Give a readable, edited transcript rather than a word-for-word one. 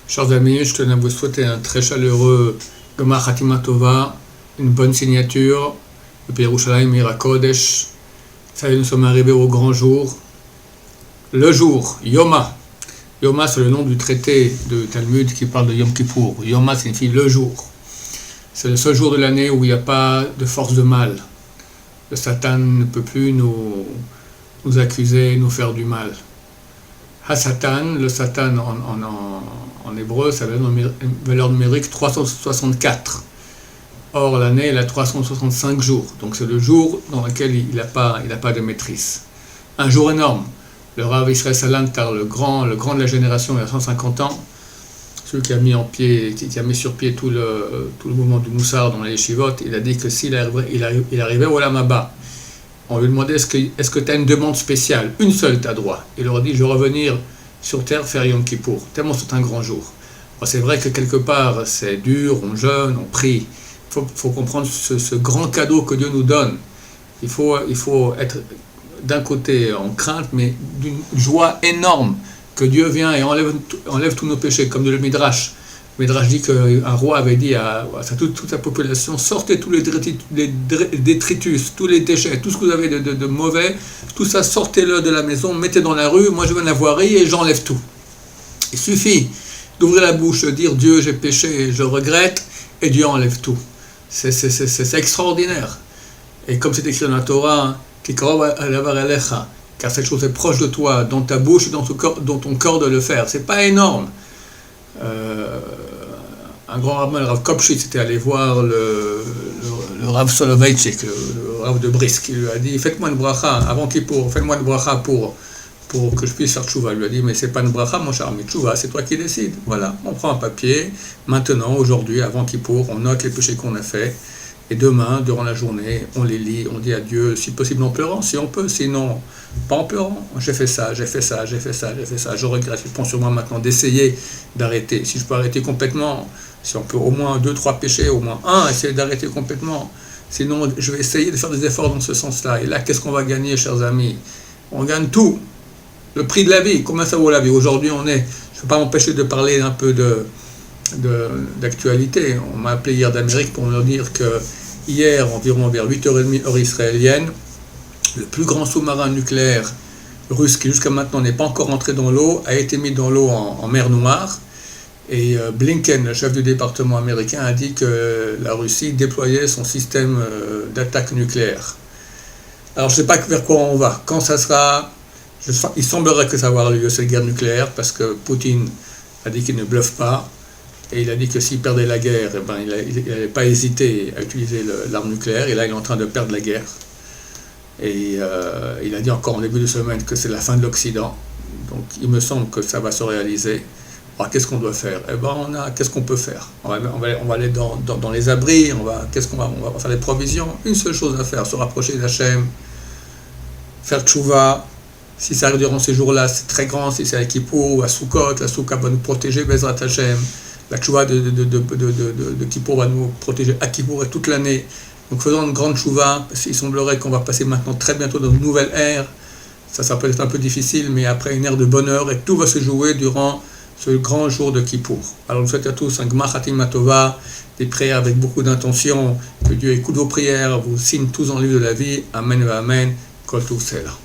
Chers amis, je tenais à vous souhaiter un très chaleureux Gemar Hatima Tova, une bonne signature, le Yerushalayim Ira Kodesh. Ça y est, nous sommes arrivés au grand jour. Le jour, Yoma. Yoma, c'est le nom du traité de Talmud qui parle de Yom Kippour. Yoma signifie le jour. C'est le seul jour de l'année où il n'y a pas de force de mal. Le Satan ne peut plus nous accuser, nous faire du mal. Ha-Satan, le Satan en hébreu, ça veut dire une valeur numérique 364. Or, l'année, elle a 365 jours. Donc, c'est le jour dans lequel il n'a pas de maîtrise. Un jour énorme. Le Rav Israël Salantar, le grand de la génération, il y a 150 ans, celui qui a mis sur pied tout le mouvement du Moussar dans les Yeshivot, il a dit que s'il arrivait au Olam Haba, on lui demandait est-ce que tu as une demande spéciale, une seule tu as droit. Il leur a dit je veux revenir sur terre faire Yom Kippour, tellement c'est un grand jour. Bon, c'est vrai que quelque part c'est dur, on jeûne, on prie. Il faut comprendre ce grand cadeau que Dieu nous donne. Il faut être d'un côté en crainte, mais d'une joie énorme que Dieu vient et enlève tous nos péchés, comme de le Midrash. Le Midrash dit qu'un roi avait dit à toute sa population, sortez tous les détritus, tous les déchets, tout ce que vous avez de mauvais, tout ça, sortez-le de la maison, mettez dans la rue, moi je viens de la voirie et j'enlève tout. Il suffit d'ouvrir la bouche, de dire Dieu j'ai péché, je regrette, et Dieu enlève tout. C'est extraordinaire. Et comme c'est écrit dans la Torah, car cette chose est proche de toi, dans ta bouche, dans ton corps de le faire. C'est pas énorme. Un grand rabbin, le Rav Kopshitz, était allé voir le Rav Soloveitchik, le Rav de Brisk. Il lui a dit faites-moi une bracha avant Kippour, faites-moi une bracha pour que je puisse faire tchouva. Il lui a dit mais c'est pas une bracha mon cher, mais tchouva c'est toi qui décides. Voilà, on prend un papier, maintenant, aujourd'hui, avant Kippour, on note les péchés qu'on a faits. Et demain, durant la journée, on les lit, on dit à Dieu, si possible en pleurant, si on peut, sinon, pas en pleurant. J'ai fait ça, je regrette. Je prends sur moi maintenant d'essayer d'arrêter. Si je peux arrêter complètement, si on peut au moins 2-3 péchés, au moins un, essayer d'arrêter complètement. Sinon, je vais essayer de faire des efforts dans ce sens-là. Et là, qu'est-ce qu'on va gagner, chers amis? On gagne tout. Le prix de la vie, combien ça vaut la vie? Aujourd'hui, je ne peux pas m'empêcher de parler un peu d'actualité. On m'a appelé hier d'Amérique pour me dire que hier, environ vers 8h30 heure israélienne, le plus grand sous-marin nucléaire russe qui jusqu'à maintenant n'est pas encore entré dans l'eau, a été mis dans l'eau en mer Noire. Et Blinken, le chef du département américain, a dit que la Russie déployait son système d'attaque nucléaire. Alors je ne sais pas vers quoi on va. Quand ça sera, il semblerait que ça va avoir lieu cette guerre nucléaire parce que Poutine a dit qu'il ne bluffe pas. Et il a dit que s'il perdait la guerre, il n'allait pas hésiter à utiliser l'arme nucléaire. Et là, il est en train de perdre la guerre. Et il a dit encore en début de semaine que c'est la fin de l'Occident. Donc, il me semble que ça va se réaliser. Alors, qu'est-ce qu'on doit faire? Qu'est-ce qu'on peut faire? On va aller dans les abris. On va faire des provisions. Une seule chose à faire, se rapprocher d'Hachem, faire tchouva. Si ça arrive durant ces jours-là, c'est très grand. Si c'est à Kippour ou à Sukkot, la Soukha va nous protéger, Bezrat Hachem. La tchouva de Kippour va nous protéger à Kippour et toute l'année. Donc faisons une grande tchouva, parce qu'il semblerait qu'on va passer maintenant très bientôt dans une nouvelle ère. Ça peut être un peu difficile, mais après une ère de bonheur, et tout va se jouer durant ce grand jour de Kippour. Alors je vous souhaite à tous un Gemar Hatima Tova, des prières avec beaucoup d'intention, que Dieu écoute vos prières, vous signe tous en livre de la vie. Amen et Amen. Kol Tuv Selah.